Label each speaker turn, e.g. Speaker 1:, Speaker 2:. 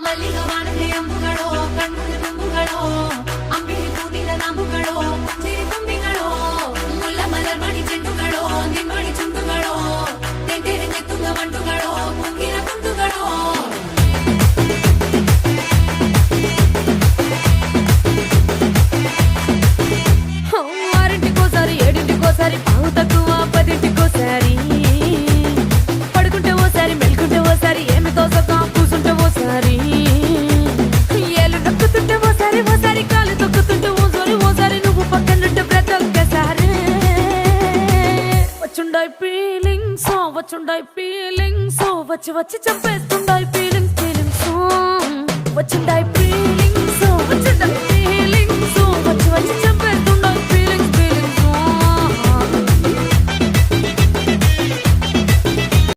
Speaker 1: ಮಲ್ಲಿಗ ವಾನದೆ ಅಂಬುಗಳೋ ಕಣ್ಣು ತುಂಬುಗಳೋ ಅಂಬಿಳಿ ಹೂವಿನ ನಾಂಬುಗಳೋ ಸಿರಿ ತುಂಬಿಗಳೋ ಮುಲ್ಲ ಮಲರ್ ಮಣಿ ಚೆಂಡುಗಳೋ ನಿಮ್ಮಣಿ ಚುಂಡುಗಳೋ ತೆಂಟೆರೆ ನೆತ್ತುಗ ಮಂಟುಗಳೋ ಕುಂಗಿನ ಕುಂಟುಗಳೋ ఆరింటికోసారి ఏడింటికోసారి పావు తక్కువ పదింటికోసారి పడుకుంటే ఓసారి మెలుకుంటే ఓసారి ఏమి తోసక కూసుంటే ఓసారి ఏలు నొక్కుతుంటే ఓసారి ఓసారి కాలు తొక్కుతుంటే ఓసారి నువ్వు పక్కనుంటే బ్రతొక్కసారి వచ్చుండాయి ఫీలింగ్స్ వచ్చి వచ్చి చంపేస్తుండాయి ఫీలింగ్స్ వచ్చిండాయి ఫీలింగ్స్ వచ్చిండాయి